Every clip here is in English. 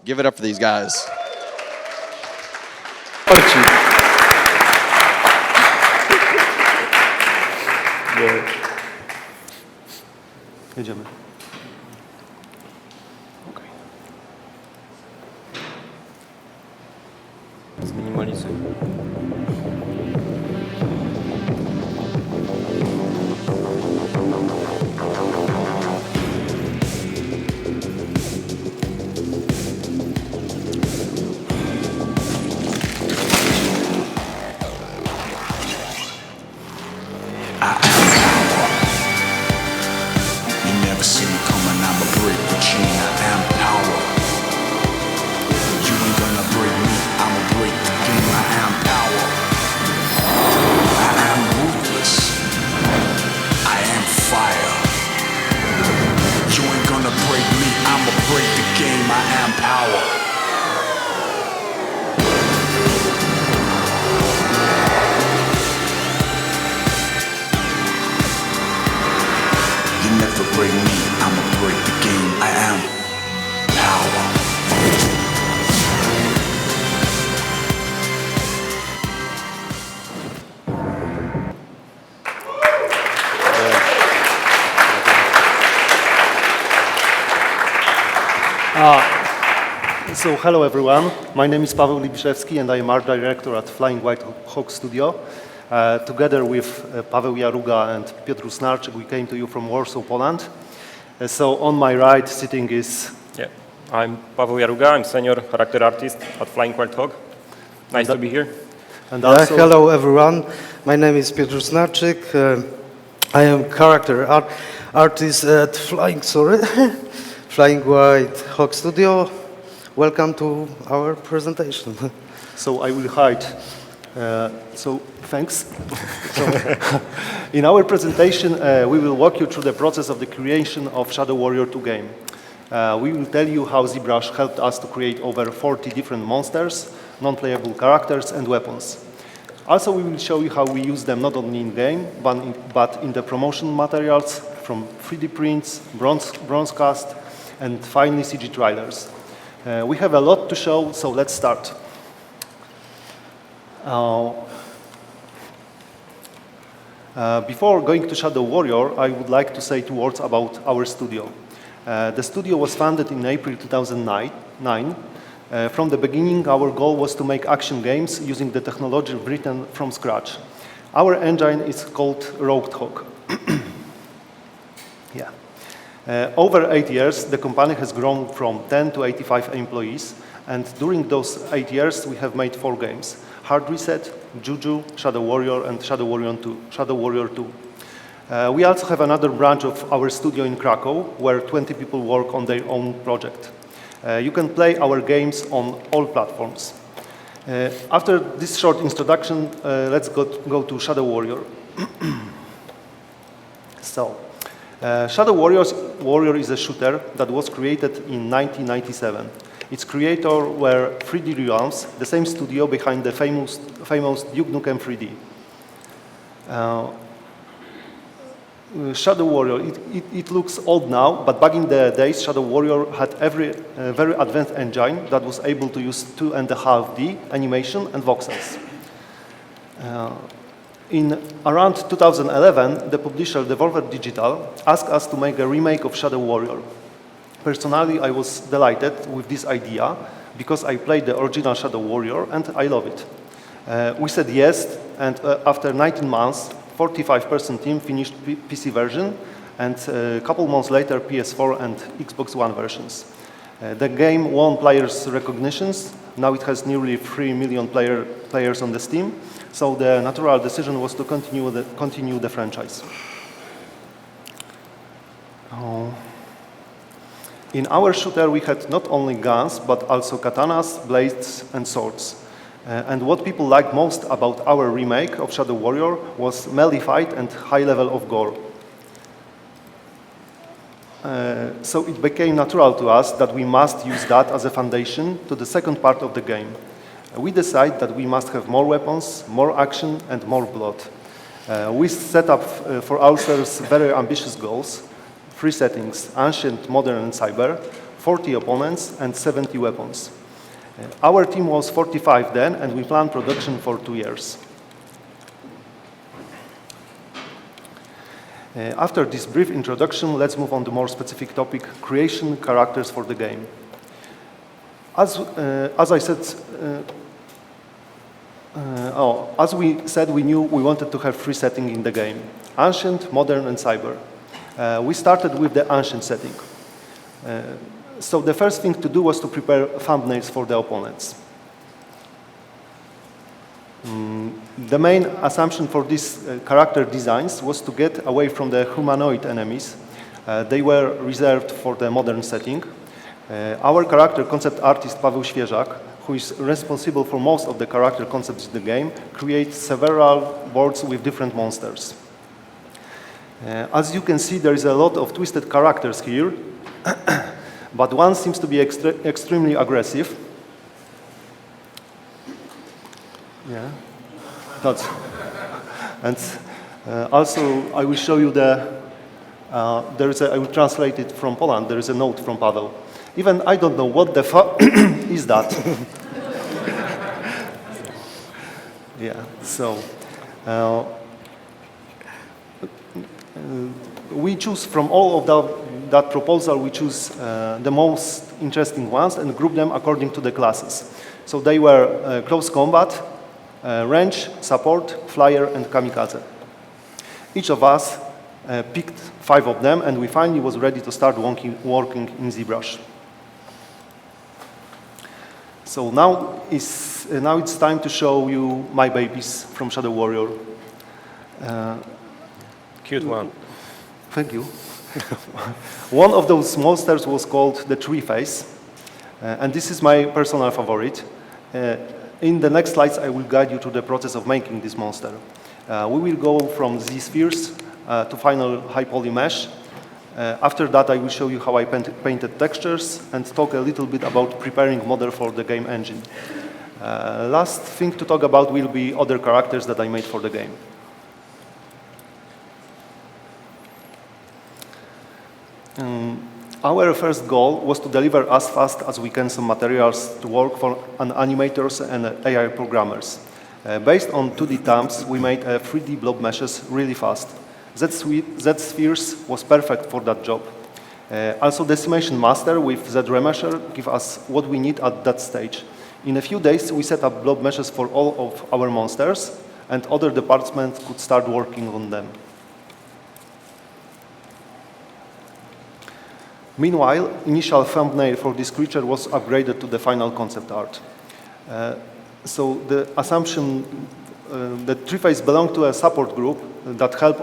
Give it up for these guys. Jedziemy. Zminimalizuj. So hello everyone, my name is Pawel Libiszewski and I am art director at Flying White Hawk Studio. Together with Paweł Jaruga and Piotr Rusnarczyk, we came to you from Warsaw, Poland. So on my right sitting is... Yeah, I'm Paweł Jaruga, I'm senior character artist at Flying White Hawk. Nice to be here. And also, hello everyone, my name is Piotr Rusnarczyk. I am character artist at Flying White Hawk Studio. Welcome to our presentation. So I will hide. So thanks. So, in our presentation, we will walk you through the process of the creation of Shadow Warrior 2 game. We will tell you how ZBrush helped us to create over 40 different monsters, non-playable characters, and weapons. Also, we will show you how we use them not only in-game, but in the promotion materials, from 3D prints, bronze cast, and finally CG trailers. We have a lot to show, so let's start. Before going to Shadow Warrior, I would like to say 2 words about our studio. The studio was founded in April 2009. From the beginning, our goal was to make action games using the technology written from scratch. Our engine is called Roadhog. Yeah. Over 8 years, the company has grown from 10 to 85 employees, and during those 8 years, we have made 4 games: Hard Reset, Juju, Shadow Warrior, and Shadow Warrior 2. We also have another branch of our studio in Krakow, where 20 people work on their own project. You can play our games on all platforms. After this short introduction, let's go to Shadow Warrior. So, Shadow Warrior is a shooter that was created in 1997. Its creators were 3D Realms, the same studio behind the famous Duke Nukem 3D. Shadow Warrior, it looks old now, but back in the days, Shadow Warrior had a very advanced engine that was able to use 2.5D animation and voxels. In around 2011, the publisher Devolver Digital asked us to make a remake of Shadow Warrior. Personally, I was delighted with this idea because I played the original Shadow Warrior and I love it. We said yes, and after 19 months, 45% team finished PC version, and a couple months later, PS4 and Xbox One versions. The game won players' recognitions. Now it has nearly 3 million players on the Steam, so the natural decision was to continue the franchise. In our shooter, we had not only guns, but also katanas, blades, and swords. And what people liked most about our remake of Shadow Warrior was melee fight and high level of gore. So it became natural to us that we must use that as a foundation to the second part of the game. We decided that we must have more weapons, more action, and more blood. We set up for ourselves very ambitious goals: 3 settings: ancient, modern, and cyber. 40 opponents, and 70 weapons. Our team was 45 then, and we planned production for 2 years. After this brief introduction, let's move on to more specific topic, creation characters for the game. As we said, we knew we wanted to have 3 settings in the game: Ancient, Modern, and Cyber. We started with the Ancient setting. So the first thing to do was to prepare thumbnails for the opponents. The main assumption for these character designs was to get away from the humanoid enemies. They were reserved for the modern setting. Our character concept artist, Paweł Świeżak, who is responsible for most of the character concepts in the game, creates several boards with different monsters. As you can see, there is a lot of twisted characters here, but one seems to be extremely aggressive. Yeah, that's, and also I will show you I will translate it from Poland. There is a note from Pawel. Even I don't know what the fuck is that. Yeah, so we choose from all of that proposal, we choose the most interesting ones and group them according to the classes. So they were close combat, range, support, flyer, and kamikaze. Each of us picked 5 of them, and we finally was ready to start working in ZBrush. So now it's time to show you my babies from Shadow Warrior. Cute one. Thank you. One of those monsters was called the Tree Face, and this is my personal favorite. In the next slides, I will guide you through the process of making this monster. We will go from ZSpheres to final Highpoly mesh. After that, I will show you how I painted textures and talk a little bit about preparing model for the game engine. Last thing to talk about will be other characters that I made for the game. Our first goal was to deliver as fast as we can some materials to work for animators and AI programmers. Based on 2D thumbs, we made 3D blob meshes really fast. ZSpheres was perfect for that job. Also, Decimation Master with ZRemesher give us what we need at that stage. In a few days, we set up blob meshes for all of our monsters, and other departments could start working on them. Meanwhile, initial thumbnail for this creature was upgraded to the final concept art. So the assumption that Treeface belonged to a support group that helped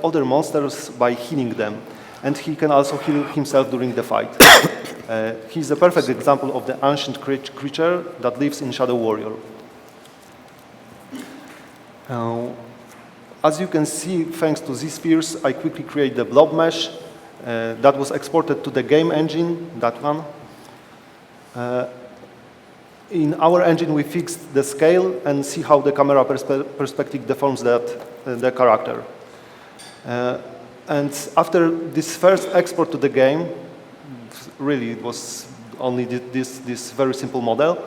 other monsters by healing them, and he can also heal himself during the fight. He's a perfect example of the ancient creature that lives in Shadow Warrior. As you can see, thanks to ZSpheres, I quickly created the blob mesh that was exported to the game engine, that one. In our engine, we fixed the scale and see how the camera perspective deforms the character. And after this first export to the game, really it was only this very simple model.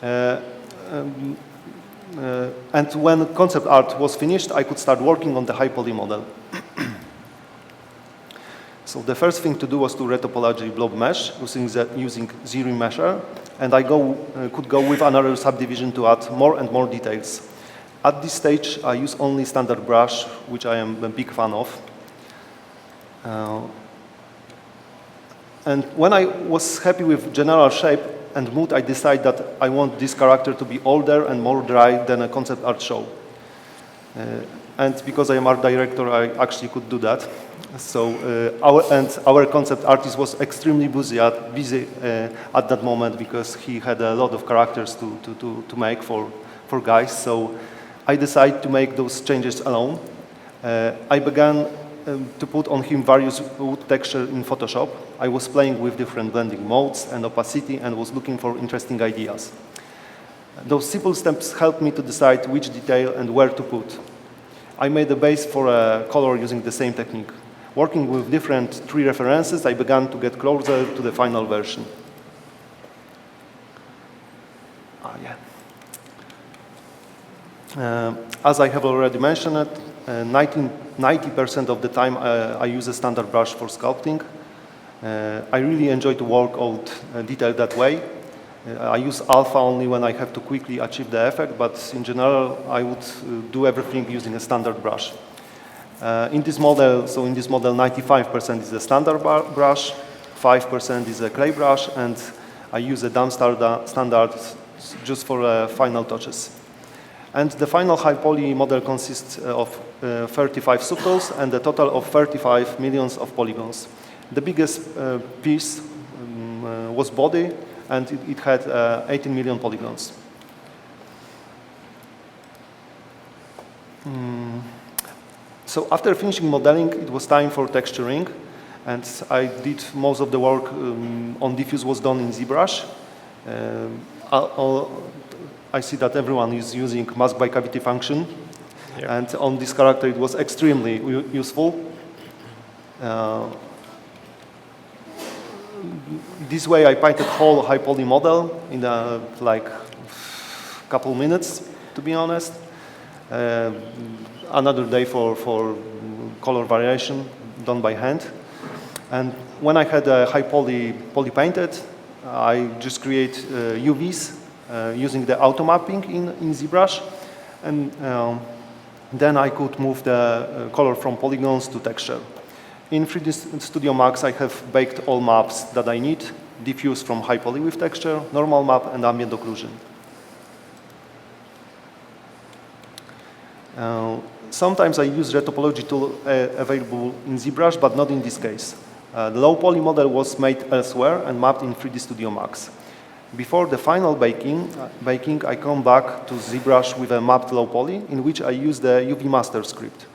And when concept art was finished, I could start working on the Highpoly model. So the first thing to do was to retopology blob mesh using ZRemesher, and I could go with another subdivision to add more and more details. At this stage, I use only standard brush, which I am a big fan of. And when I was happy with general shape and mood, I decided that I want this character to be older and more dry than a concept art show. And because I am art director, I actually could do that. So our concept artist was extremely busy at that moment because he had a lot of characters to make for guys. So I decided to make those changes alone. I began to put on him various wood texture in Photoshop. I was playing with different blending modes and opacity and was looking for interesting ideas. Those simple steps helped me to decide which detail and where to put. I made a base for a color using the same technique. Working with different tree references, I began to get closer to the final version. As I have already mentioned it, 90% of the time I use a standard brush for sculpting. I really enjoy to work out detail that way. I use alpha only when I have to quickly achieve the effect, but in general, I would do everything using a standard brush. In this model, 95% is a standard brush, 5% is a clay brush, and I use a dumb standard just for final touches. And the final Highpoly model consists of 35 subtools and a total of 35 millions of polygons. The biggest piece was body, and it had 18 million polygons. So after finishing modeling, it was time for texturing, and I did most of the work on diffuse was done in ZBrush. I see that everyone is using mask by cavity function, and on this character it was extremely useful. This way I painted whole Highpoly model in like couple minutes, to be honest. Another day for color variation done by hand. And when I had Highpoly poly painted, I just create UVs using the auto mapping in ZBrush, and then I could move the color from polygons to texture. In 3D Studio Max, I have baked all maps that I need, diffuse from Highpoly with texture, normal map, and ambient occlusion. Sometimes I use the topology tool available in ZBrush, but not in this case. The Lowpoly model was made elsewhere and mapped in 3D Studio Max. Before the final baking, I come back to ZBrush with a mapped Lowpoly, in which I use the UV master script.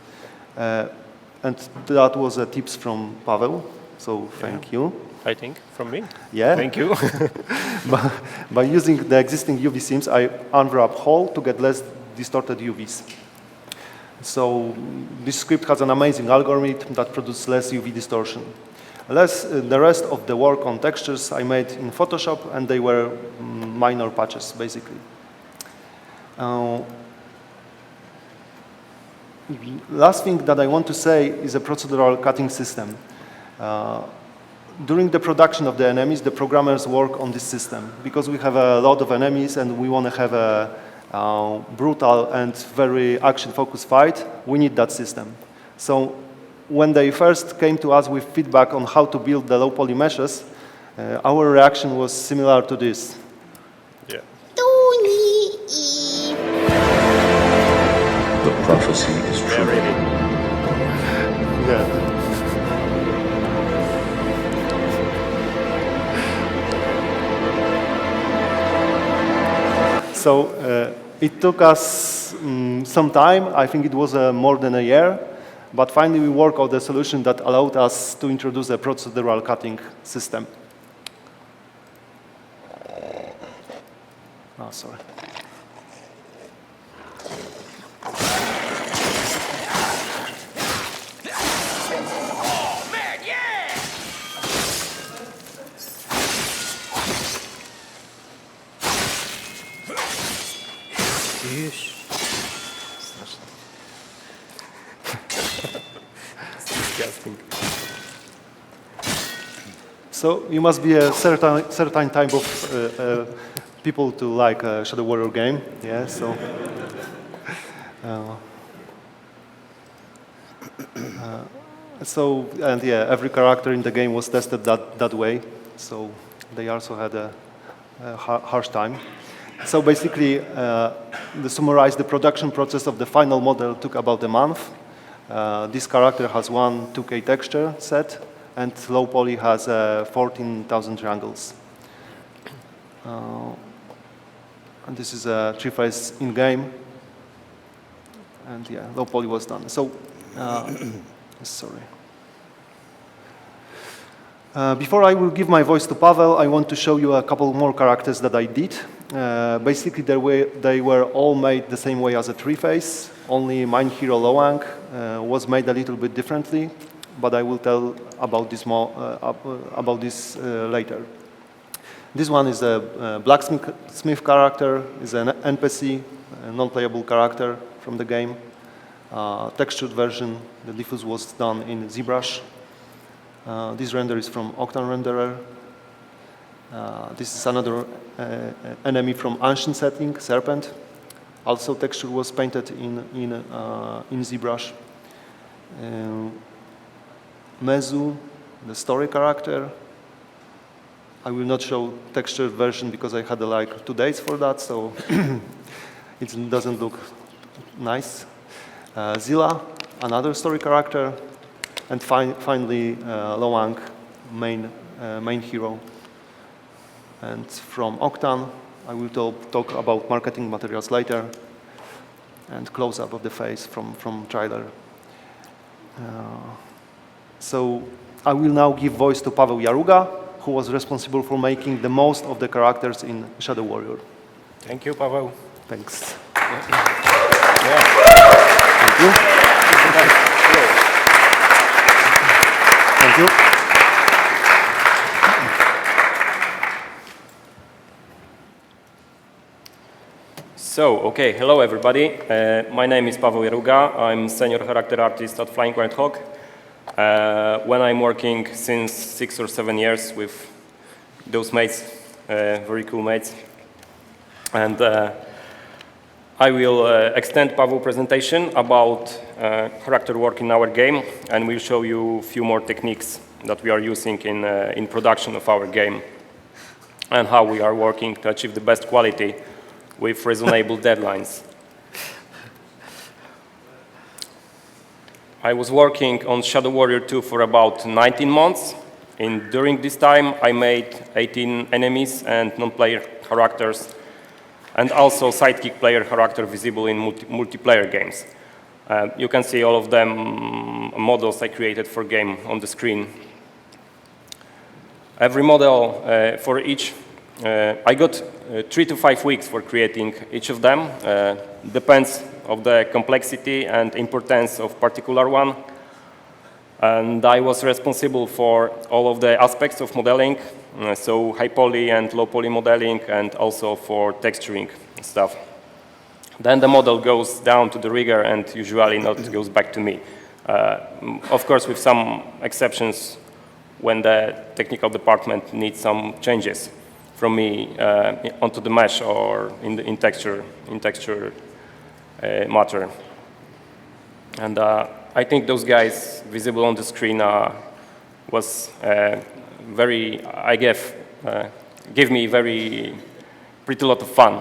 And that was a tips from Pawel, so thank you. I think, from me. Yeah. Thank you. By using the existing UV sims, I unwrap whole to get less distorted UVs. So this script has an amazing algorithm that produces less UV distortion. The rest of the work on textures I made in Photoshop, and they were minor patches, basically. Last thing that I want to say is a procedural cutting system. During the production of the enemies, the programmers work on this system. Because we have a lot of enemies and we want to have a brutal and very action-focused fight, we need that system. So when they first came to us with feedback on how to build the low-poly meshes, our reaction was similar to this. Yeah. The prophecy is true. Yeah. So it took us some time. I think it was more than a year. But finally, we worked out a solution that allowed us to introduce a procedural cutting system. Oh, sorry. So you must be a certain type of people to like a Shadow Warrior game, yeah. And yeah, every character in the game was tested that way. So they also had a harsh time. So basically, to summarize, the production process of the final model took about a month. This character has one 2K texture set, and Lowpoly has 14,000 triangles. And this is a three-phase in-game. And yeah, Lowpoly was done. So, sorry. Before I will give my voice to Pawel, I want to show you a couple more characters that I did. Basically, they were all made the same way as a three-phase, only Mine Hero Loang was made a little bit differently. And yeah, Lowpoly was done. So, but I will tell about this more later. This one is a blacksmith character, is an NPC, a non-playable character from the game. Textured version, the diffuse was done in ZBrush. This render is from Octane Renderer. This is another enemy from Ancient setting, Serpent. Also, texture was painted in ZBrush. Mezu, the story character. I will not show textured version because I had like 2 days for that, so it doesn't look nice. Zilla, another story character, and finally Loang, main hero. And from Octane, I will talk about marketing materials later, and close-up of the face from trailer. So I will now give voice to Pawel Jaruga, who was responsible for making the most of the characters in Shadow Warrior. Thank you, Pawel. Thanks. Yeah. Thank you. Thank you. So, okay, hello everybody. My name is Pawel Jaruga. I'm senior character artist at Flying Wild Hog. When I'm working since 6 or 7 years with those mates, very cool mates. And I will extend Pawel's presentation about character work in our game, and we'll show you a few more techniques that we are using in production of our game, and how we are working to achieve the best quality with reasonable deadlines. I was working on Shadow Warrior 2 for about 19 months. And during this time, I made 18 enemies and non-player characters, and also sidekick player character visible in multiplayer games. You can see all of them models I created for game on the screen. Every model for each, I got 3 to 5 weeks for creating each of them. Depends of the complexity and importance of particular one. And I was responsible for all of the aspects of modeling, so Highpoly and Lowpoly modeling, and also for texturing stuff. Then the model goes down to the rigger and usually not goes back to me. Of course, with some exceptions when the technical department needs some changes from me onto the mesh or in texture matter. And I think those guys visible on the screen was very, gave me pretty lot of fun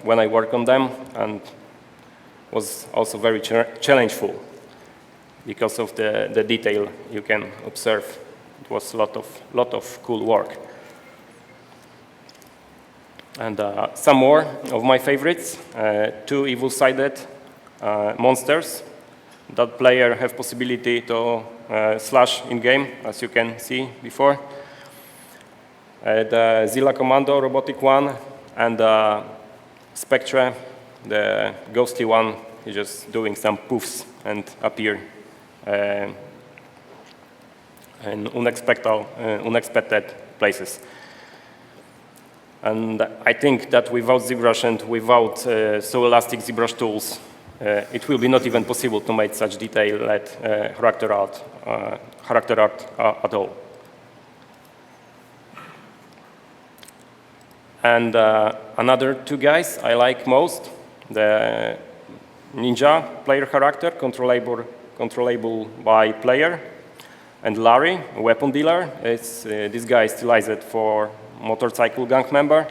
when I work on them, and was also very challengeful because of the detail you can observe. It was a lot of cool work. And some more of my favorites, 2 evil-sided monsters that player have possibility to slash in-game, as you can see before. The Zilla Commando robotic one, and Spectre, the ghostly one, is just doing some poofs and appear in unexpected places. And I think that without ZBrush and without so elastic ZBrush tools, it will be not even possible to make such detailed character art at all. And another 2 guys I like most, the Ninja player character, controllable by player, and Larry, a weapon dealer. This guy is stylized for motorcycle gang member.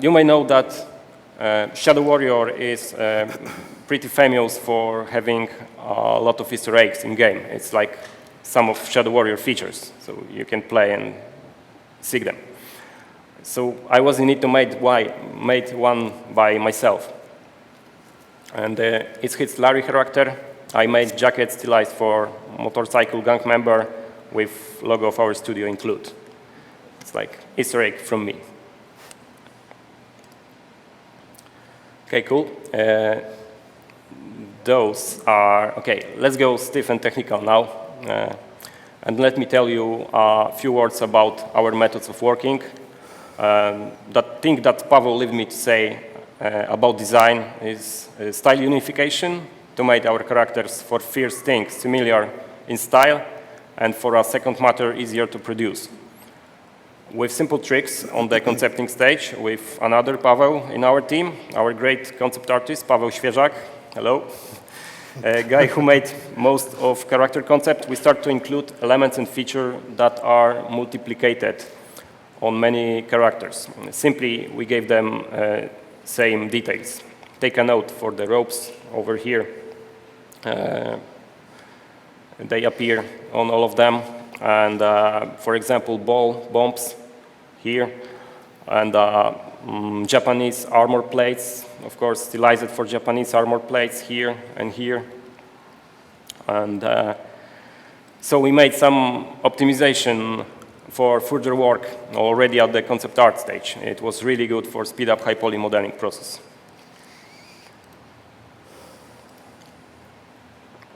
You may know that Shadow Warrior is pretty famous for having a lot of Easter eggs in game. It's like some of Shadow Warrior features, so you can play and seek them. So I was in need to make one by myself. And it's his Larry character. I made jacket stylized for motorcycle gang member with logo of our studio include. It's like Easter egg from me. Okay, cool. those are, okay, let's go stiff and technical now. And let me tell you a few words about our methods of working. That thing that Pawel left me to say about design is style unification, to make our characters for first thing similar in style, and for a second matter easier to produce. With simple tricks on the concepting stage, with another Pawel in our team, our great concept artist, Paweł Świeżak, hello, a guy who made most of character concept, we start to include elements and features that are multiplicated on many characters. Simply, we gave them same details. Take a note for the ropes over here. They appear on all of them. And for example, ball bumps here, and Japanese armor plates, of course, stylized for Japanese armor plates here and here. And so we made some optimization for further work already at the concept art stage. It was really good for speed up Highpoly modeling process.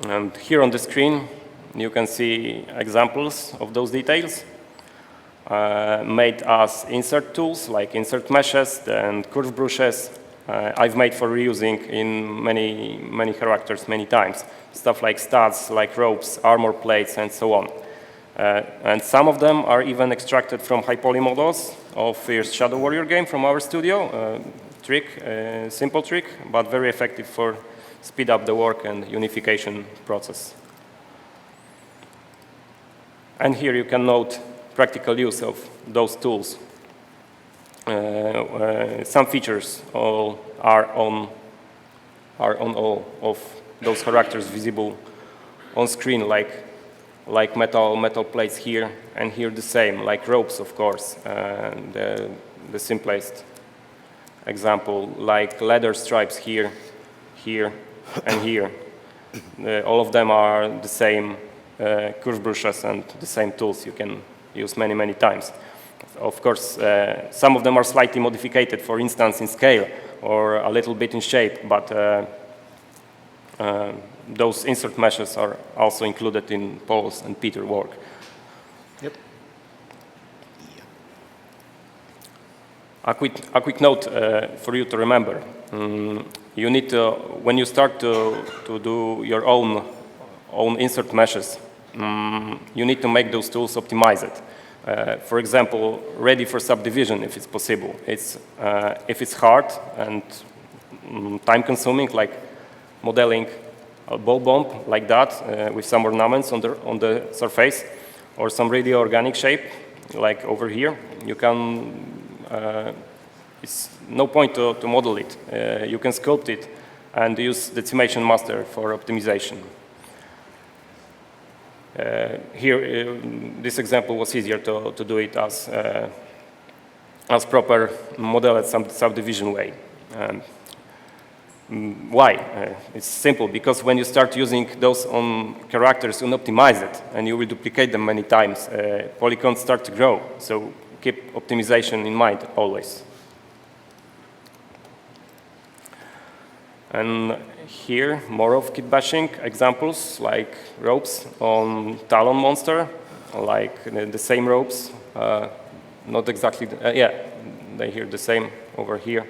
And here on the screen, you can see examples of those details made as insert tools, like insert meshes and curve brushes. I've made for reusing in many characters many times. Stuff like studs, like ropes, armor plates, and so on. And some of them are even extracted from Highpoly models of first Shadow Warrior game from our studio. Simple trick, but very effective for speed up the work and unification process. And here you can note practical use of those tools. Some features are on all of those characters visible on screen, like metal plates here, and here the same, like ropes, of course. The simplest example, like leather stripes here, and here. All of them are the same curve brushes and the same tools you can use many times. Of course, some of them are slightly modified, for instance, in scale or a little bit in shape, but those insert meshes are also included in Paul's and Peter's work. Yep. A quick note for you to remember. You need to, when you start to do your own insert meshes, you need to make those tools optimized. For example, ready for subdivision if it's possible. If it's hard and time-consuming, like modeling a ball bump like that with some ornaments on the surface, or some really organic shape, like over here, you can. It's no point to model it. You can sculpt it and use Decimation Master for optimization. Here, this example was easier to do it as proper model at some subdivision way. Why? It's simple, because when you start using those on characters unoptimized, and you will duplicate them many times, polygons start to grow. So keep optimization in mind always. And here, more of kitbashing examples, like ropes on Talon monster, like the same ropes, not exactly, yeah, they here the same over here.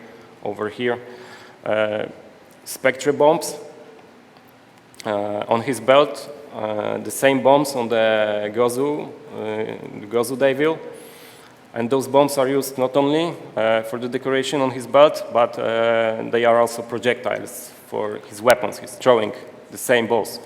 Spectre bombs on his belt, the same bombs on the Gozu Devil. And those bombs are used not only for the decoration on his belt, but they are also projectiles for his weapons. He's throwing the same balls.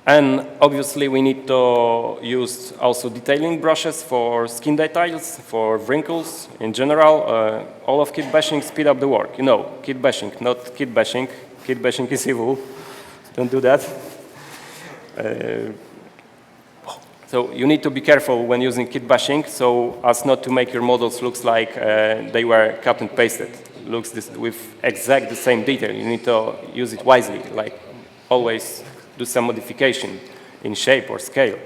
And obviously, we need to use also detailing brushes for skin details, for wrinkles. In general, all of kitbashing speed up the work. You know, kitbashing, not kitbashing. Kitbashing is evil. Don't do that. So you need to be careful when using kitbashing, so as not to make your models look like they were cut and pasted. Looks with exact the same detail. You need to use it wisely, like always do some modification in shape or scale.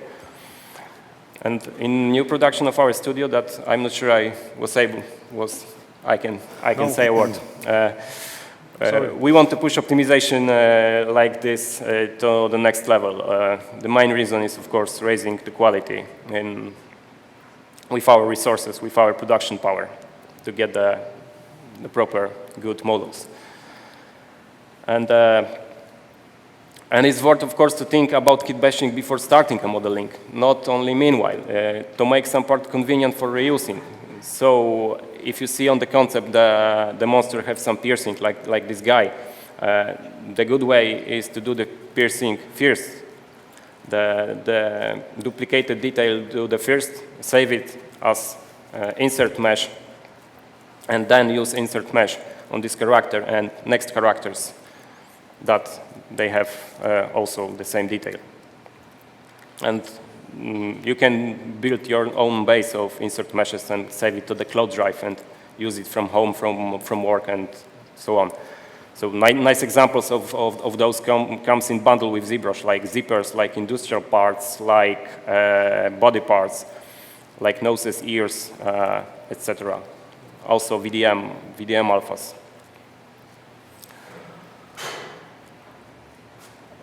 And in new production of our studio that I'm not sure I was I can say a word. We want to push optimization like this to the next level. The main reason is, of course, raising the quality with our resources, with our production power, to get the proper, good models. And it's worth, of course, to think about kitbashing before starting a modeling, not only meanwhile, to make some part convenient for reusing. So if you see on the concept the monster have some piercing, like this guy, the good way is to do the piercing first. The duplicated detail, do the first, save it as insert mesh, and then use insert mesh on this character and next characters that they have also the same detail. And you can build your own base of insert meshes and save it to the cloud drive and use it from home, from work, and so on. So nice examples of those comes in bundle with ZBrush, like zippers, like industrial parts, like body parts, like noses, ears, etc. Also VDM alphas.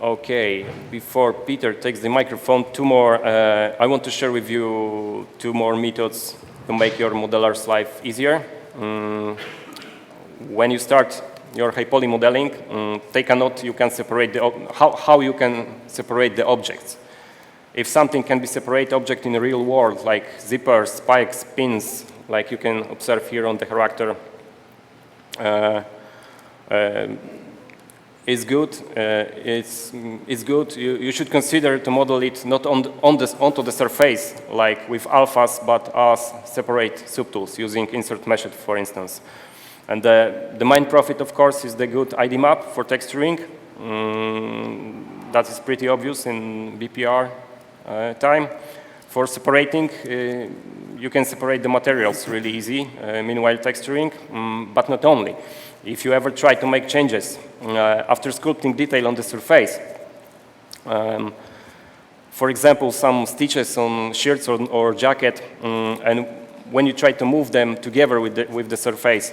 Okay, before Peter takes the microphone, two more. I want to share with you two more methods to make your modeler's life easier. When you start your Highpoly modeling, take a note. You can separate how you can separate the objects. If something can be separate object in the real world, like zippers, spikes, pins, like you can observe here on the character, is good. It's good. You should consider to model it not onto the surface, like with alphas, but as separate subtools using insert meshes, for instance. And the main profit, of course, is the good ID map for texturing. That is pretty obvious in BPR time. For separating, you can separate the materials really easy, meanwhile texturing, but not only. If you ever try to make changes after sculpting detail on the surface, for example, some stitches on shirts or jacket, and when you try to move them together with the surface,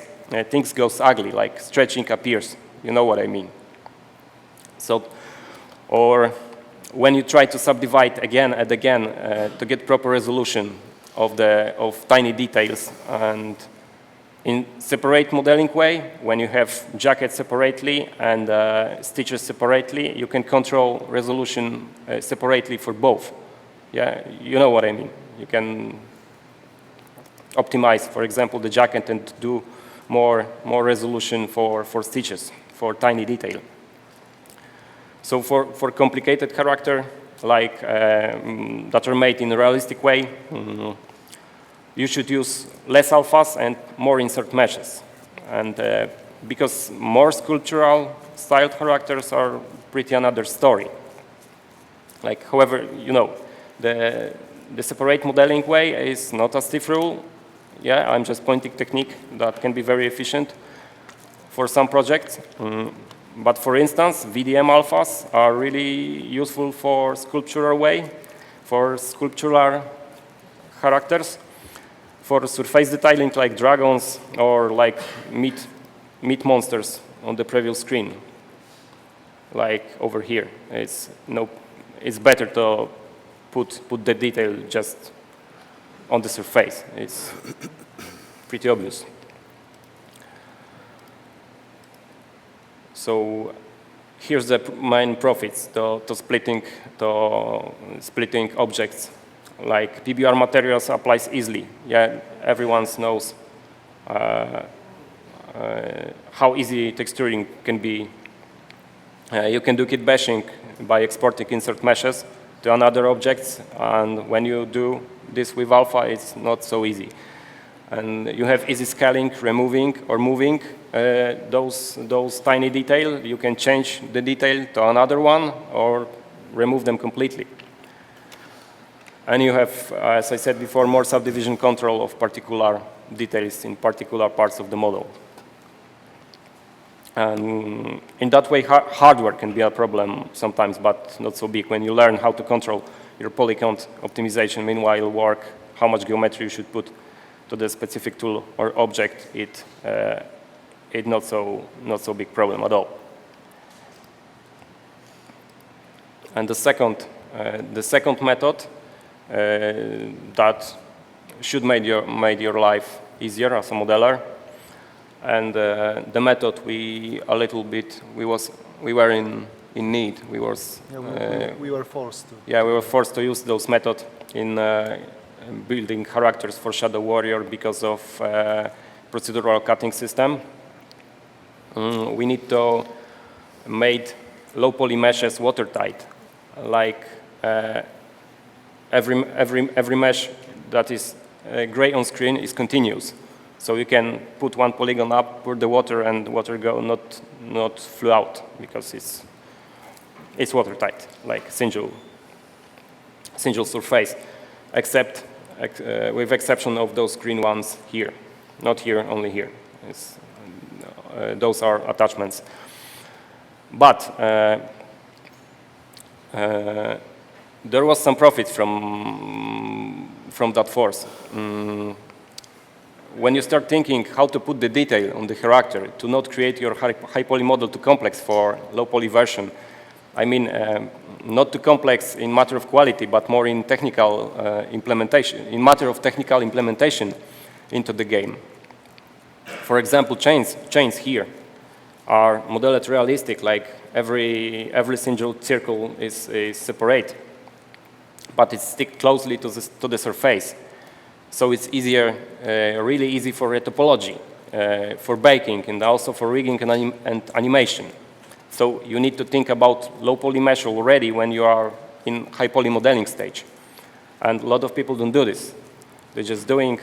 things goes ugly, like stretching appears. You know what I mean. So, or when you try to subdivide again and again to get proper resolution of tiny details, and in separate modeling way, when you have jacket separately and stitches separately, you can control resolution separately for both. Yeah, you know what I mean. You can optimize, for example, the jacket and do more resolution for stitches, for tiny detail. So for complicated character, like that are made in a realistic way, you should use less alphas and more insert meshes. And because more sculptural styled characters are pretty another story. Like, however, you know, the separate modeling way is not a stiff rule. Yeah, I'm just pointing technique that can be very efficient for some projects. But for instance, VDM alphas are really useful for sculptural way, for sculptural characters, for surface detailing like dragons or like meat monsters on the previous screen, like over here. It's better to put the detail just on the surface. It's pretty obvious. So here's the main profits to splitting objects. Like PBR materials applies easily. Yeah, everyone knows how easy texturing can be. You can do kitbashing by exporting insert meshes to another objects, and when you do this with alpha, it's not so easy. And you have easy scaling, removing or moving those tiny detail. You can change the detail to another one or remove them completely. And you have, as I said before, more subdivision control of particular details in particular parts of the model. And in that way, hardware can be a problem sometimes, but not so big when you learn how to control your poly count optimization, meanwhile work, how much geometry you should put to the specific tool or object, it's not so big problem at all. And the second method that should make your life easier as a modeler, and the method we were in need. We were forced to. Yeah, we were forced to use those methods in building characters for Shadow Warrior because of procedural cutting system. We need to make low-poly meshes watertight. Like every mesh that is gray on screen is continuous. So you can put one polygon up, pour the water, and water go not flew out because it's watertight, like single surface, except with exception of those green ones here, not here, only here. Those are attachments. But there was some profit from that force. When you start thinking how to put the detail on the character to not create your high-poly model too complex for low-poly version, I mean not too complex in matter of quality, but more in technical implementation, in matter of technical implementation into the game. For example, chains here are modeled realistic, like every single circle is separate, but it sticks closely to the surface. So it's easier, really easy for retopology, for baking, and also for rigging and animation. So you need to think about low-poly mesh already when you are in high-poly modeling stage. And a lot of people don't do this. They're just doing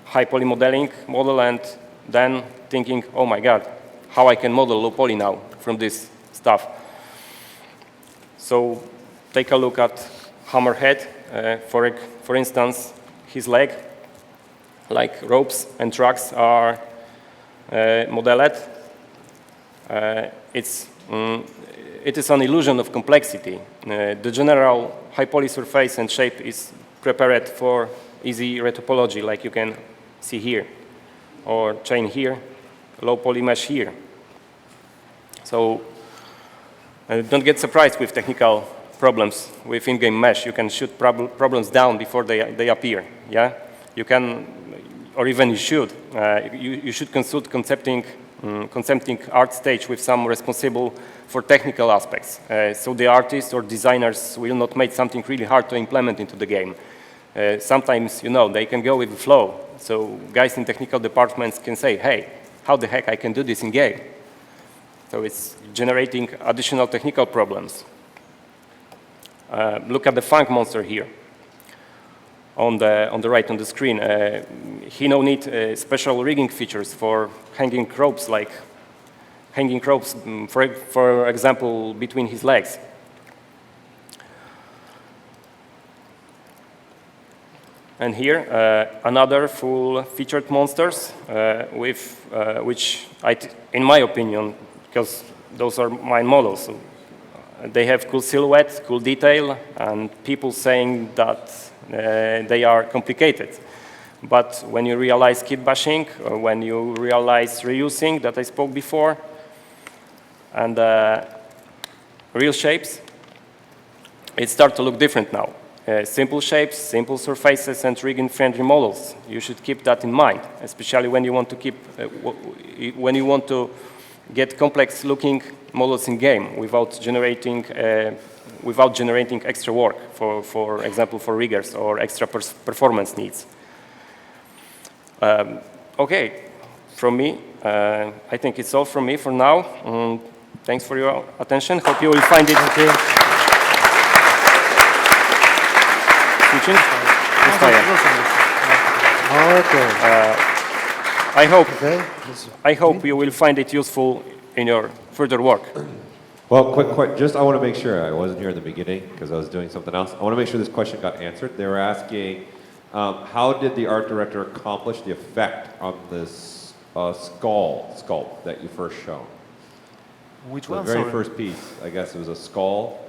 high-poly model and then thinking, oh my God, how I can model low-poly now from this stuff. So take a look at Hammerhead, for instance, his leg, like ropes and tracks are modeled. It is an illusion of complexity. The general high-poly surface and shape is prepared for easy retopology, like you can see here, or chain here, low-poly mesh here. So don't get surprised with technical problems with in-game mesh. You can shoot problems down before they appear. Yeah, you can, or even you should. You should consult concepting art stage with some responsible for technical aspects. So the artists or designers will not make something really hard to implement into the game. Sometimes, they can go with the flow. So guys in technical departments can say, hey, how the heck I can do this in game? So it's generating additional technical problems. Look at the funk monster here on the right on the screen. He no need special rigging features for hanging ropes, like hanging ropes, for example, between his legs. And here, another full-featured monsters, which, in my opinion, because those are my models, so they have cool silhouette, cool detail, and people saying that they are complicated. But when you realize kitbashing, or when you realize reusing that I spoke before, and real shapes, it starts to look different now. Simple shapes, simple surfaces, and rigging-friendly models. You should keep that in mind, especially when you want to get complex-looking models in game without generating extra work, for example, for riggers or extra performance needs. Okay, from me, I think it's all from me for now. Thanks for your attention. Hope you will find it. Okay. Switching? Okay. I hope you will find it useful in your further work. Well, quick, just I want to make sure, I wasn't here in the beginning because I was doing something else. I want to make sure this question got answered. They were asking, how did the art director accomplish the effect on this sculpt that you first shown? Which The one? very Sorry. first piece, I guess it was a skull.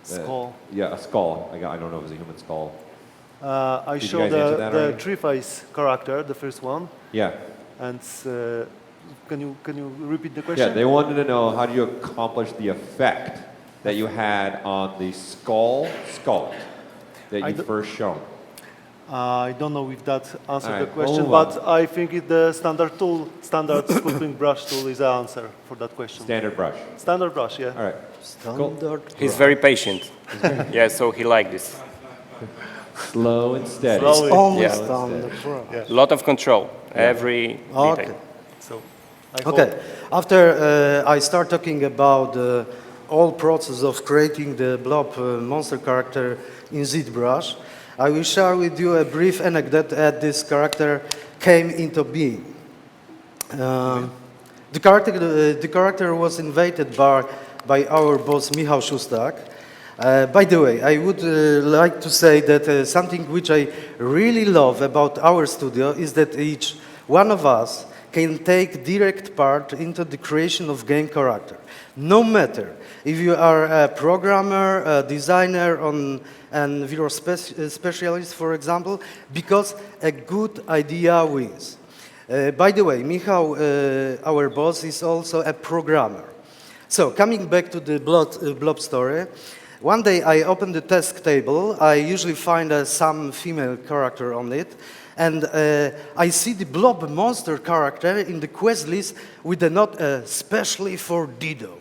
Skull. Yeah, a skull. I don't know if it was a human skull. I Did you show guys answer that the already? three-face character, the first one, Yeah. and can you repeat the question? Yeah, they wanted to know how do you accomplish the effect that you had on the skull sculpt that I you d- first shown. I don't know if that answered the Alright, question, move on. but I think the standard sculpting brush tool is the answer for that question. Standard brush. Standard brush, yeah. All right. Standard. He's very patient. Yeah, so he liked this. Slow and steady. Slowly. Almost Yeah. standard. Right. A lot of control, every Okay. detail. So, I hope- Okay. After I start talking about the whole process of creating the blob monster character in ZBrush, I will share with you a brief anecdote that this character came into being. The character was invented by our boss Michał Szustak. By the way, I would like to say that something which I really love about our studio is that each one of us can take direct part into the creation of game character. No matter if you are a programmer, a designer, and visual specialist, for example, because a good idea wins. By the way, Michał, our boss, is also a programmer. So, coming back to the blob story, one day I opened the task table. I usually find some female character on it, and I see the blob monster character in the quest list with a note especially for Dido.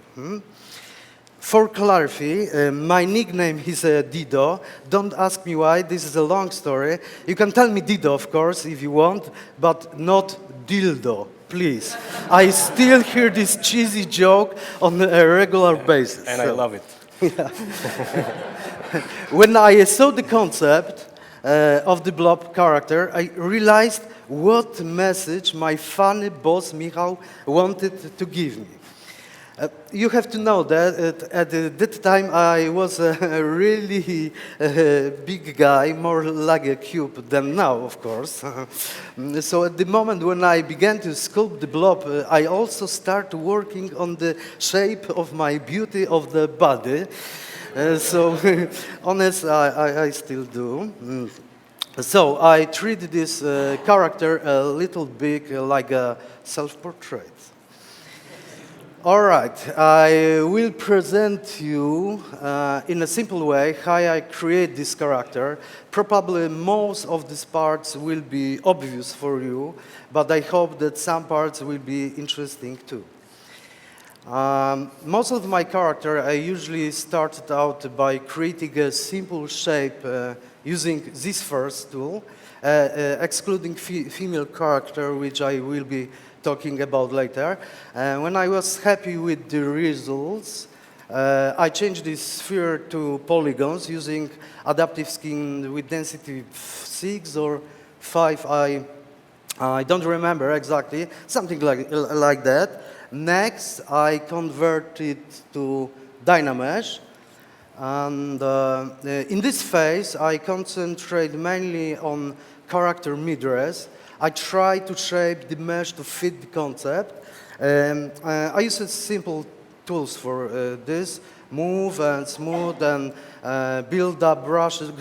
For clarity, my nickname is Dido. Don't ask me why, this is a long story. You can tell me Dido, of course, if you want, but not Dildo, please. I still hear this cheesy joke on a regular basis. And I love it. When I saw the concept of the blob character, I realized what message my funny boss Michał wanted to give me. You have to know that at that time I was a really big guy, more like a cube than now, of course. So at the moment when I began to sculpt the blob, I also started working on the shape of my beauty of the body. So honest, I still do. So I treat this character a little bit like a self-portrait. All right, I will present you in a simple way how I create this character. Probably most of these parts will be obvious for you, but I hope that some parts will be interesting too. Most of my character, I usually started out by creating a simple shape using ZSphere tool, excluding female character, which I will be talking about later. When I was happy with the results, I changed this sphere to polygons using adaptive skin with density 6 or 5. I don't remember exactly, something like that. Next, I convert it to Dynamesh. And in this phase, I concentrate mainly on character midres. I try to shape the mesh to fit the concept. I use simple tools for this: move and smooth and build up brushes.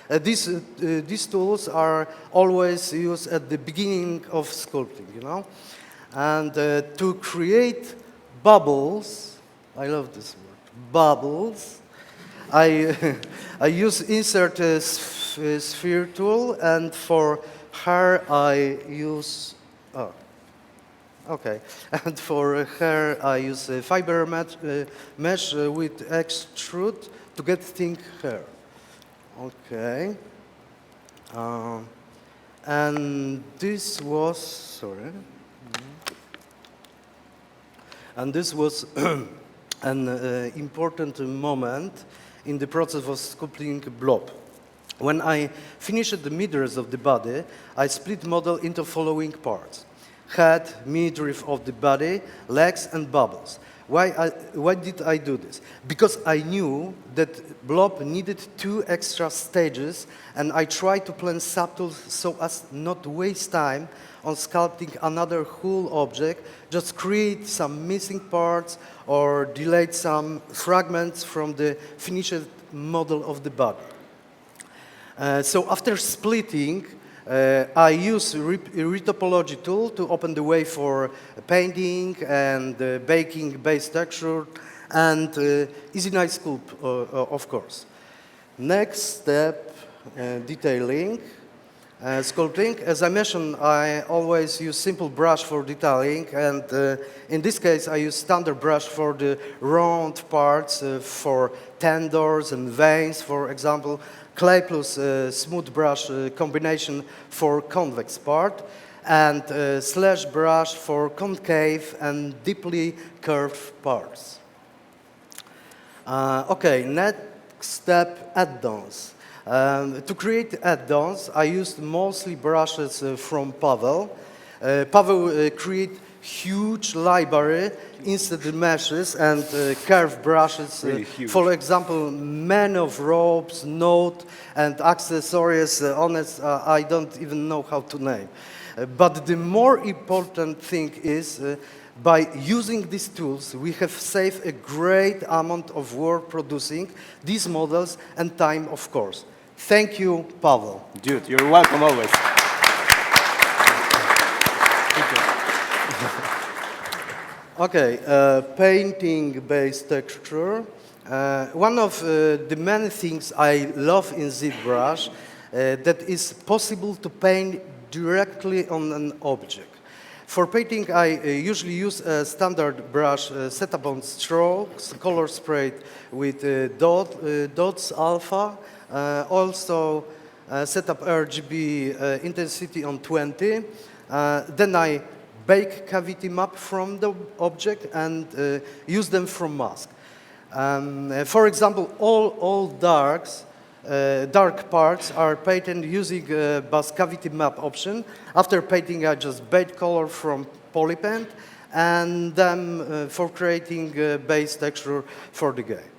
These tools are always used at the beginning of sculpting, you know. And to create bubbles, I love this word, bubbles. I use insert sphere tool, and for hair I use, and for hair I use a fiber mesh with extrude to get thin hair. Okay. And this was, and this was an important moment in the process of sculpting blob. When I finished the midriff of the body, I split model into following parts: head, midriff of the body, legs, and bubbles. Why did I do this? Because I knew that blob needed 2 extra stages, and I tried to plan subtools so as not to waste time on sculpting another whole object, just create some missing parts or delete some fragments from the finished model of the body. So after splitting, I use a retopology tool to open the way for painting and baking base texture and easy nice sculpt, of course. Next step, detailing. Sculpting. As I mentioned, I always use simple brush for detailing, and in this case, I use standard brush for the round parts, for tendons and veins, for example, clay plus smooth brush combination for convex part, and slash brush for concave and deeply curved parts. Okay, next step, add-ons. To create add-ons, I used mostly brushes from Pawel. Pawel create huge library instead of meshes and curved brushes. Really huge. For example, many of ropes, note, and accessories. Honest, I don't even know how to name. But the more important thing is, by using these tools, we have saved a great amount of work producing these models and time, of course. Thank you, Pawel. Dude, you're welcome always. Okay, painting-based texture. One of the many things I love in ZBrush that is possible to paint directly on an object. For painting, I usually use a standard brush set up on strokes, color sprayed with dots alpha. Also set up RGB intensity on 20. Then I bake cavity map from the object and use them from mask. For example, all dark parts are painted using bus cavity map option. After painting, I just bait color from polypaint and then for creating base texture for the game.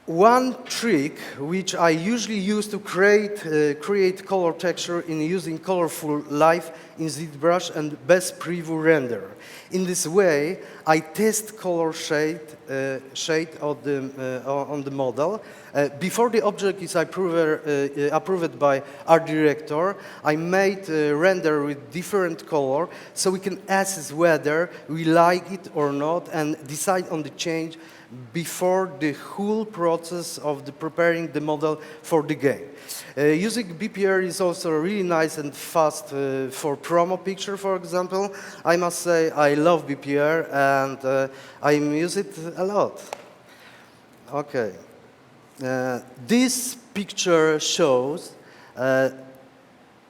One trick which I usually use to create color texture in using colorful light in ZBrush and best preview render. In this way, I test color shade of on the model. Before the object is approved by art director, I made render with different color so we can assess whether we like it or not and decide on the change before the whole process of preparing the model for the game. Using BPR is also really nice and fast for promo picture, for example. I must say I love BPR and I use it a lot. Okay. This picture shows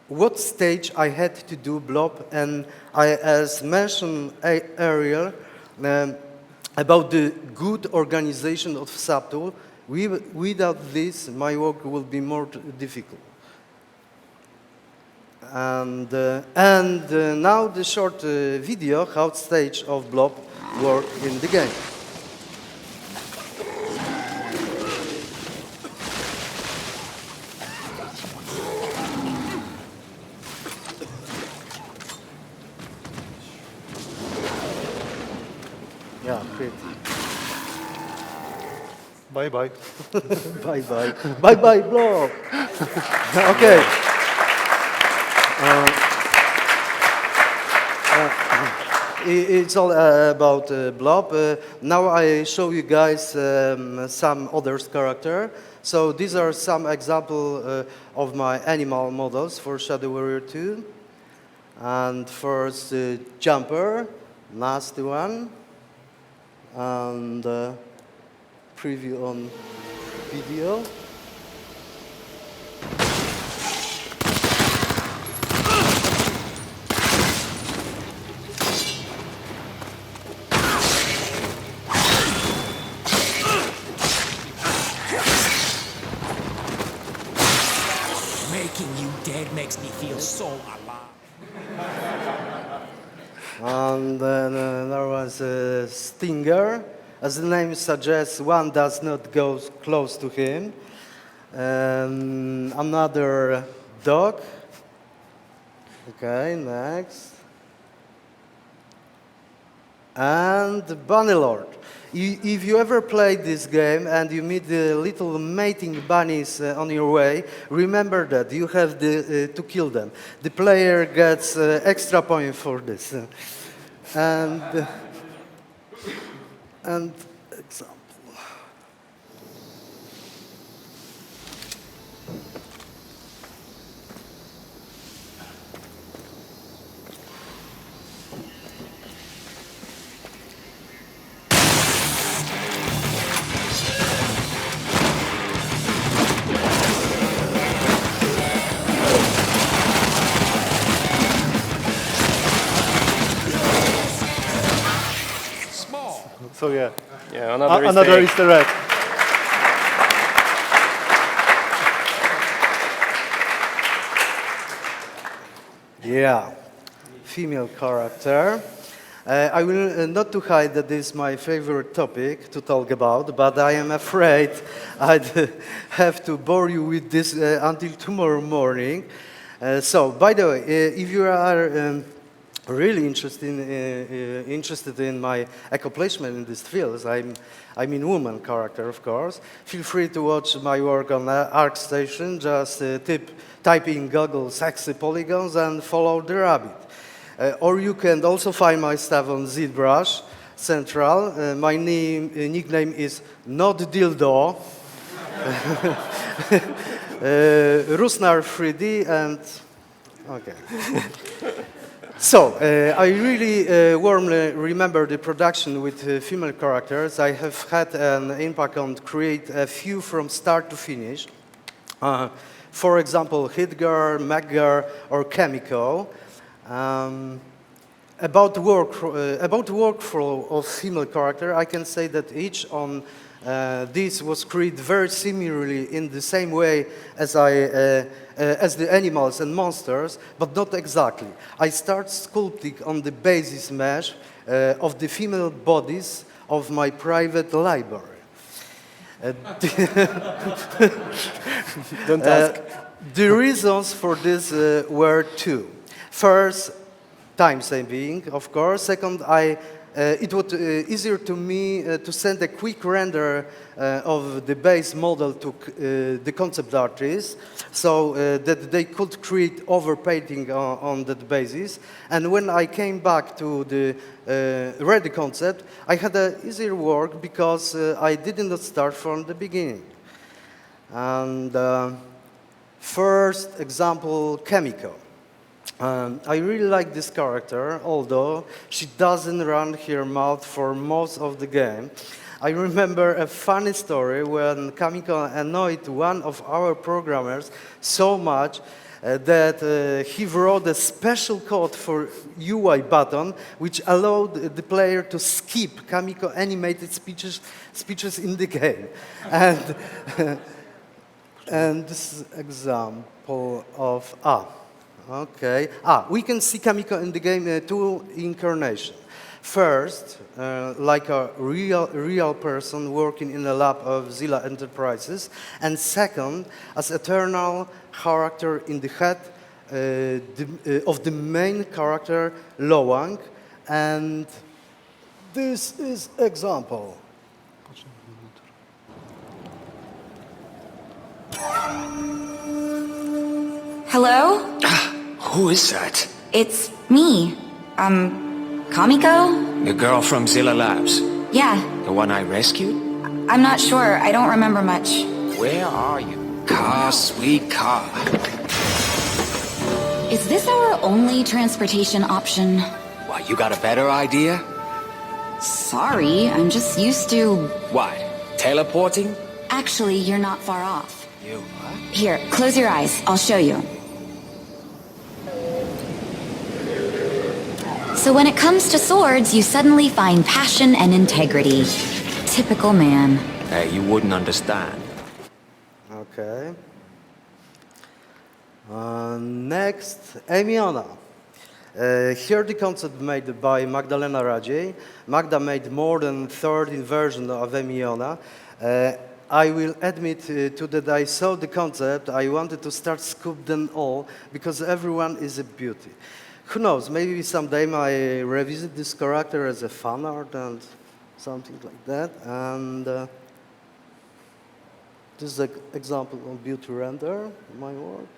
what stage I had to do Blob, and as mentioned earlier, about the good organization of subtool. Without this, my work will be more difficult. And now the short video how stage of Blob work in the game. Yeah, pretty. Bye-bye. Bye-bye. Bye-bye, Blob. Okay. It's all about Blob. Now I show you guys some other character. So these are some examples of my animal models for Shadow Warrior 2. And first, Jumper, nasty one. And preview on video. Making you dead makes me feel so alive. And then there was a Stinger. As the name suggests, one does not go close to him. Another dog. Okay, next. And Bunny Lord. If you ever played this game and you meet the little mating bunnies on your way, remember that you have to kill them. The player gets extra point for this. And example. So yeah, Yeah, another another mistake. Easter egg. Yeah, female character. I will not to hide that this is my favorite topic to talk about, but I am afraid I'd have to bore you with this until tomorrow morning. So, by the way, if you are really interested in my accomplishment in these fields, I mean woman character, of course, feel free to watch my work on ArcStation. Just type in Google sexy polygons and follow the rabbit. Or you can also find my stuff on ZBrush Central. My nickname is Not Dildo, Rusnarczyk 3D, and okay. So, I really warmly remember the production with female characters. I have had an impact on create a few from start to finish. For example, Hitgar, Maggar, or Chemical. About workflow of female character, I can say that each on this was created very similarly in the same way as the animals and monsters, but not exactly. I start sculpting on the basis mesh of the female bodies of my private library. Don't ask. The reasons for this were two. First, time saving, of course. Second, it was easier to me to send a quick render of the base model to the concept artist so that they could create overpainting on that basis. And when I came back to the ready concept, I had easier work because I didn't start from the beginning. And first example, Chemical. I really like this character, although she doesn't run her mouth for most of the game. I remember a funny story when Chemical annoyed one of our programmers so much that he wrote a special code for UI button which allowed the player to skip Chemical animated speeches in the game. And this is an example of okay. We can see Chemical in the game two incarnations. First, like a real person working in a lab of Zilla Enterprises, and second, as eternal character in the head of the main character, Lowang, and this is example. Hello? Who is that? It's me. Kamiko? The girl from Zilla Labs. Yeah, The one I rescued? I'm not sure. I don't remember much. Where are you? Car, sweet car. Is this our only transportation option? Why, you got a better idea? Sorry, I'm just used to... What? Teleporting? Actually, you're not far off. You what? Here, close your eyes. I'll show you. So when it comes to swords, you suddenly find passion and integrity. Typical man. Hey, you wouldn't understand. Okay. Next, Emiona. Here the concept made by Magdalena Radziej. Magda made more than 13 versions of Emiona. I will admit to that I saw the concept. I wanted to start scoop them all because everyone is a beauty. Who knows, maybe someday I revisit this character as a fan art and something like that. And this is an example of beauty render, my work.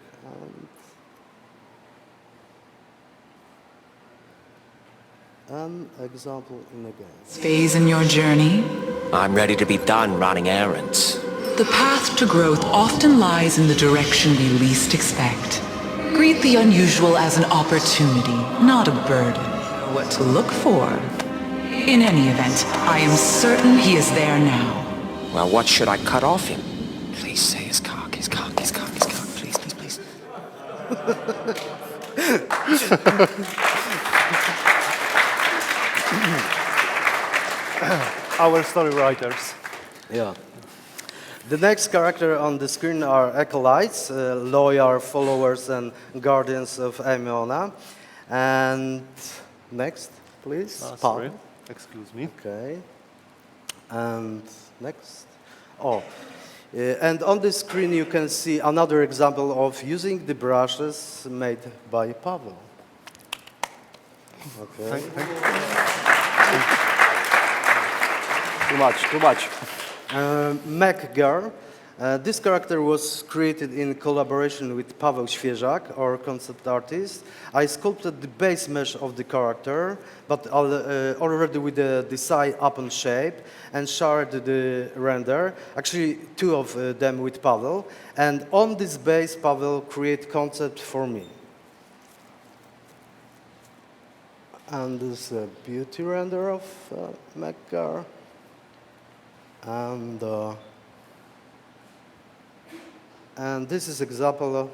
And an example in a game. Phase in your journey, I'm ready to be done running errands. the path to growth often lies in the direction we least expect. Greet the unusual as an opportunity, not a burden. What to look for? In any event, I am certain he is there now. Well, what should I cut off him? Please say his cock, his cock, his cock, his cock. Please, please, please. Our story writers. Yeah. The next character on the screen are acolytes, loyal followers and guardians of Amiona. And next, please. Sorry, excuse me. Okay. And next. Oh. And on the screen you can see another example of using the brushes made by Pawel. Okay. Too much. Mech Girl. This character was created in collaboration with Paweł Świeżak, our concept artist. I sculpted the base mesh of the character, but already with the design upon shape, and shared the render. Actually, two of them with Paweł. And on this base, Paweł created concept for me. And this is a beauty render of Mech Girl. And this is example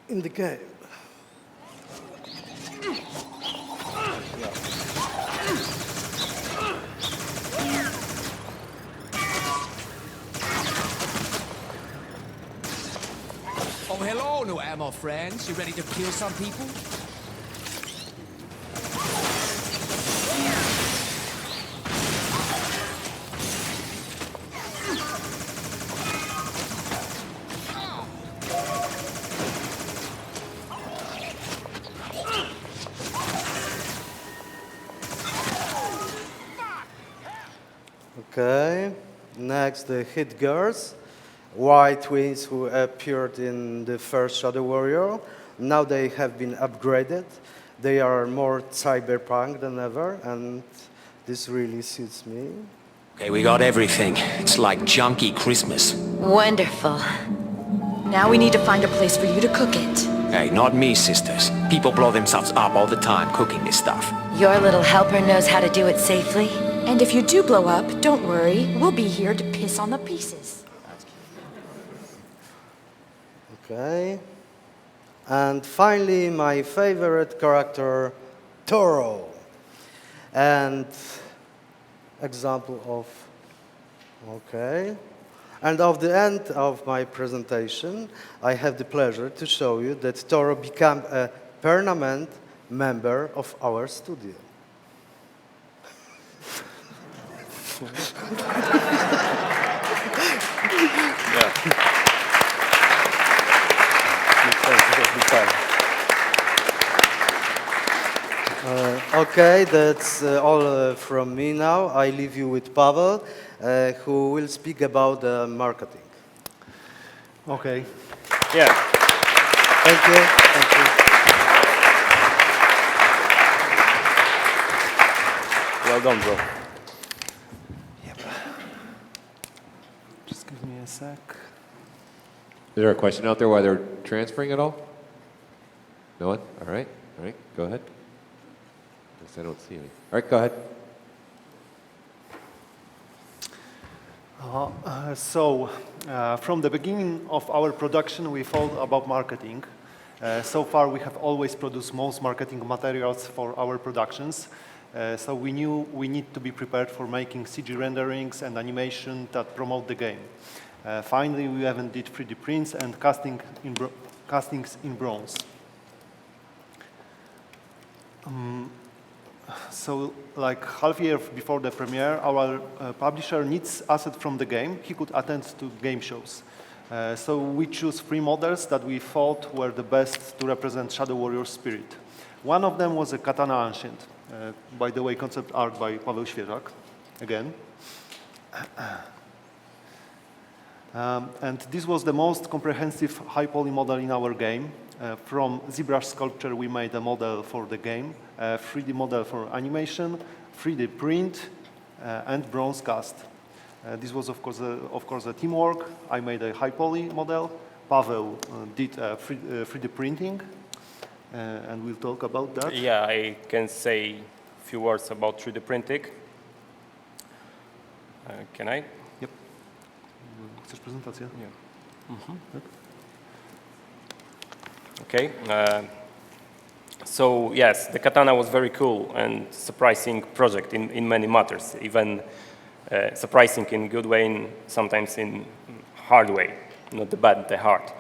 in the game. Oh, hello, new ammo friends. You ready to kill some people? Okay, next the Hit Girls, white twins who appeared in the first Shadow Warrior. Now they have been upgraded. They are more cyberpunk than ever, and this really suits me. Okay, we got everything. It's like junky Christmas. Wonderful. Now we need to find a place for you to cook it. Hey, not me, sisters. People blow themselves up all the time cooking this stuff. Your little helper knows how to do it safely. And if you do blow up, don't worry. We'll be here to piss on the pieces. Okay. And finally, my favorite character, Toro. And example of, okay. And at the end of my presentation, I have the pleasure to show you that Toro became a permanent member of our studio. Okay, that's all from me now. I leave you with Pawel, who will speak about marketing. Okay. Yeah. Thank you. Thank you. Well done, bro. Just give me a sec. Is there a question out there why they're transferring it all? No one? All right, go ahead. I guess I don't see any. All right, go ahead. From the beginning of our production, we thought about marketing. So far, we have always produced most marketing materials for our productions. So we knew we need to be prepared for making CG renderings and animation that promote the game. Finally, we even did 3D prints and castings in bronze. So like half a year before the premiere, our publisher needs assets from the game. He could attend to game shows. So we choose 3 models that we thought were the best to represent Shadow Warrior spirit. One of them was a Katana Ancient. By the way, concept art by Paweł Świeżak, again. And this was the most comprehensive Highpoly model in our game. From ZBrush sculpture, we made a model for the game, a 3D model for animation, 3D print, and bronze cast. This was, of course, a teamwork. I made a Highpoly model. Paweł did 3D printing, and we'll talk about that. Yeah, I can say a few words about 3D printing. Can I? Yep. Chcesz prezentację? Yeah. Tak? Okay. So yes, the Katana was very cool and surprising project in many matters, even surprising in good way and sometimes in hard way, not the bad, the hard.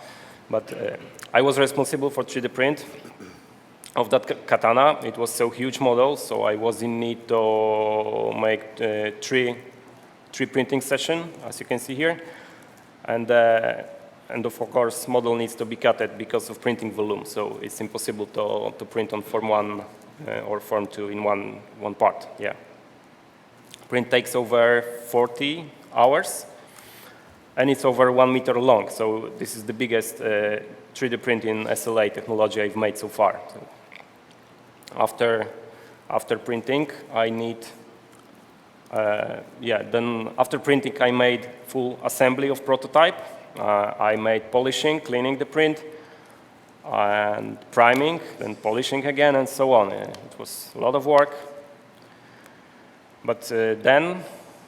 But I was responsible for 3D print of that Katana. It was so huge model, so I was in need to make three printing session, as you can see here, and of course model needs to be cutted because of printing volume, so it's impossible to print on form 1 or form 2 in one part. Yeah, print takes over 40 hours, and it's over 1 meter long. So this is the biggest 3D printing SLA technology I've made so far. So after printing, I need. Then after printing, I made full assembly of prototype. I made polishing, cleaning the print, and priming, then polishing again, and so on. It was a lot of work. But then,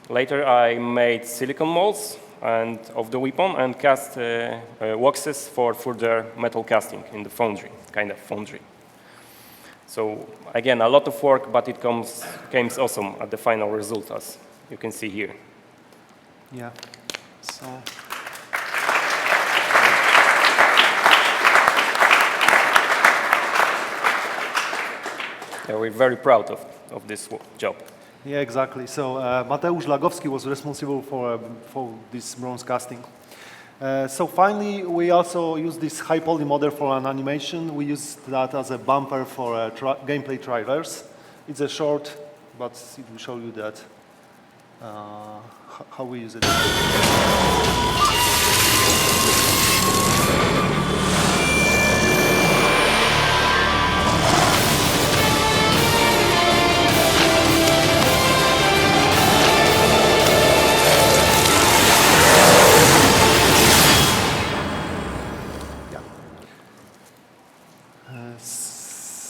later, I made silicone molds and of the weapon and cast waxes for further metal casting in the foundry, kind of foundry. So again, a lot of work, but it came awesome at the final result, as you can see here. Yeah. So. Yeah, we're very proud of this job. Yeah, exactly. So Mateusz Lagowski was responsible for this bronze casting. So finally, we also use this Highpoly model for an animation. We use that as a bumper for gameplay trailers. It's a short, but it will show you that how we use it.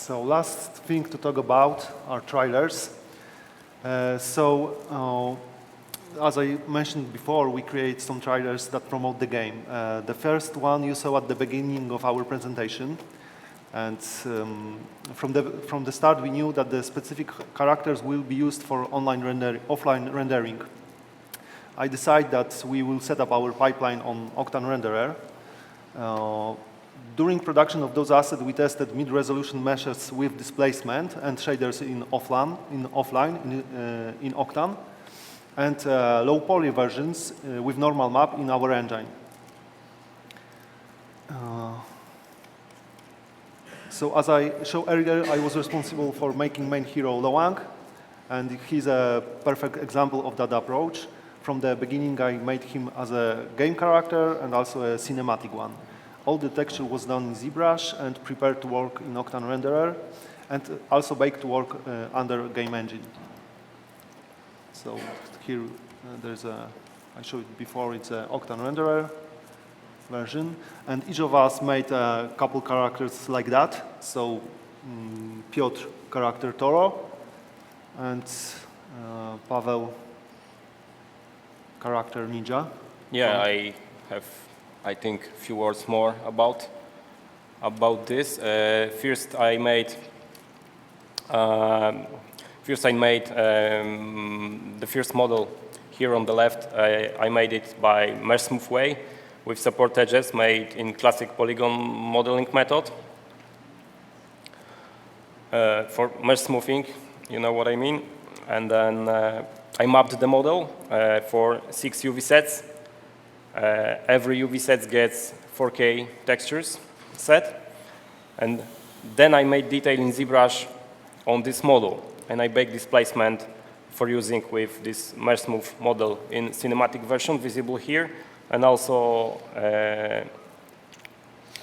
So last thing to talk about are trailers. As I mentioned before, we create some trailers that promote the game. The first one you saw at the beginning of our presentation. And from the start, we knew that the specific characters will be used for offline rendering. I decided that we will set up our pipeline on Octane Renderer. During production of those assets, we tested mid-resolution meshes with displacement and shaders in offline in Octane, and low-poly versions with normal map in our engine. So as I showed earlier, I was responsible for making main hero Loang, and he's a perfect example of that approach. From the beginning, I made him as a game character and also a cinematic one. All the texture was done in ZBrush and prepared to work in Octane Renderer, and also baked to work under game engine. So here there's I showed it before, it's an Octane Renderer version, and each of us made a couple characters like that. So Piotr character Toro, and Pawel character Ninja. Yeah, I have, I think, a few words more about this. First, I made the first model here on the left. I made it by mesh smooth way with support edges made in classic polygon modeling method. For mesh smoothing, you know what I mean. And then I mapped the model for 6 UV sets. Every UV set gets 4K textures set. And then I made detail in ZBrush on this model. and I baked displacement for using with this mesh smooth model in cinematic version visible here, and also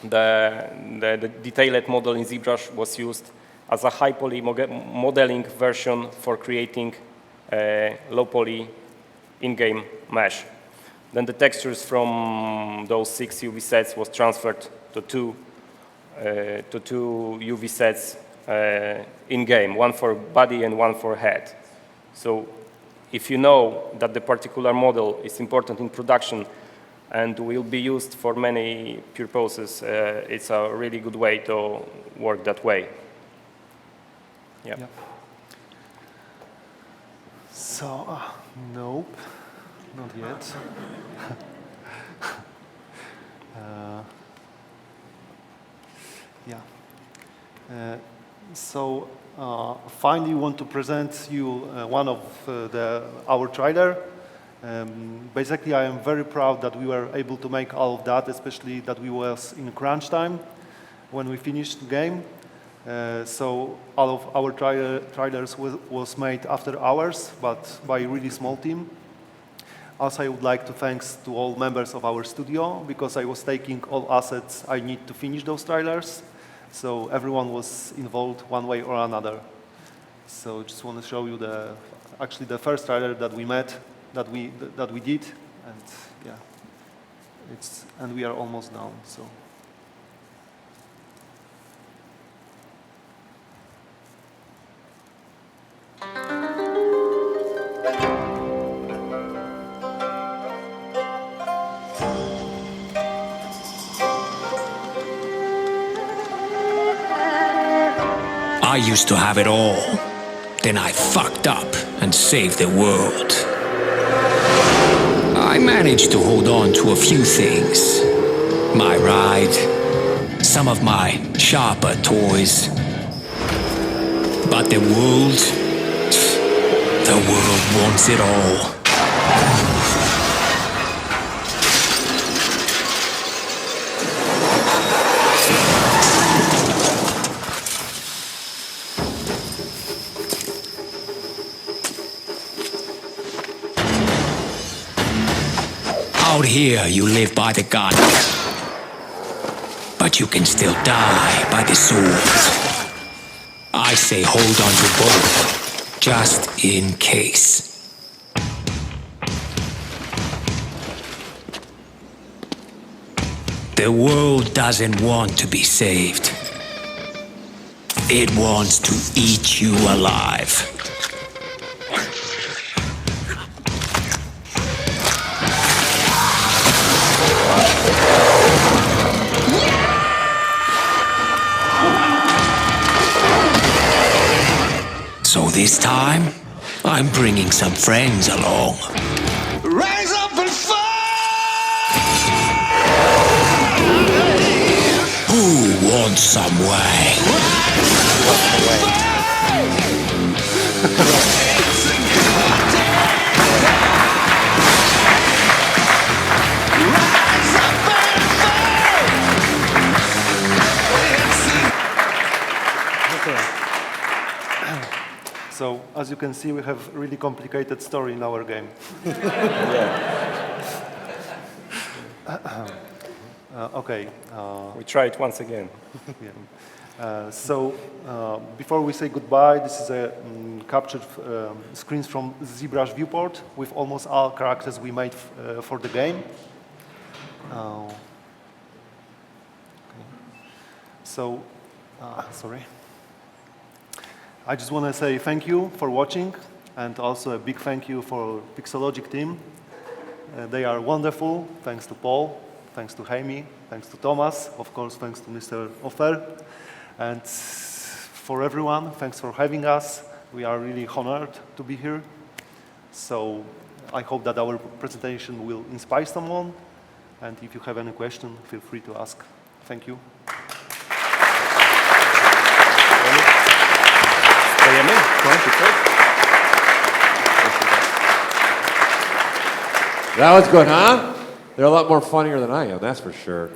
the detailed model in ZBrush was used as a Highpoly modeling version for creating Lowpoly in-game mesh. Then the textures from those 6 UV sets was transferred to two UV sets in-game, one for body and one for head. So if you know that the particular model is important in production and will be used for many purposes, it's a really good way to work that way. Yeah. Yeah. So, nope, not yet. Yeah. So, finally, want to present you one of our trailer. Basically, I am very proud that we were able to make all of that, especially that we was in crunch time when we finished the game. So all of our trailers was made after hours, but by a really small team. Also, I would like to thanks to all members of our studio, because I was taking all assets I need to finish those trailers. So everyone was involved one way or another. So just want to show you actually the first trailer that we met, that we did, and yeah, and we are almost done. So. I used to have it all. Then I fucked up and saved the world. I managed to hold on to a few things. My ride, some of my sharper toys. But the world wants it all. Out here, you live by the gun, but you can still die by the sword. I say hold on to both, just in case. The world doesn't want to be saved. It wants to eat you alive. So this time, I'm bringing some friends along. Rise up and fight! Who wants some way? So, as you can see, we have a really complicated story in our game. Okay. We try it once again. Yeah. Before we say goodbye, this is a captured screens from ZBrush viewport with almost all characters we made for the game. Okay. So, sorry. I just want to say thank you for watching, and also a big thank you for Pixologic team. They are wonderful, thanks to Paul, thanks to Jaime, thanks to Thomas, of course, thanks to Mr. Offer. And for everyone, thanks for having us. We are really honored to be here. So I hope that our presentation will inspire someone. And if you have any question, feel free to ask. Thank you. That was good, huh? They're a lot more funnier than I am, that's for sure.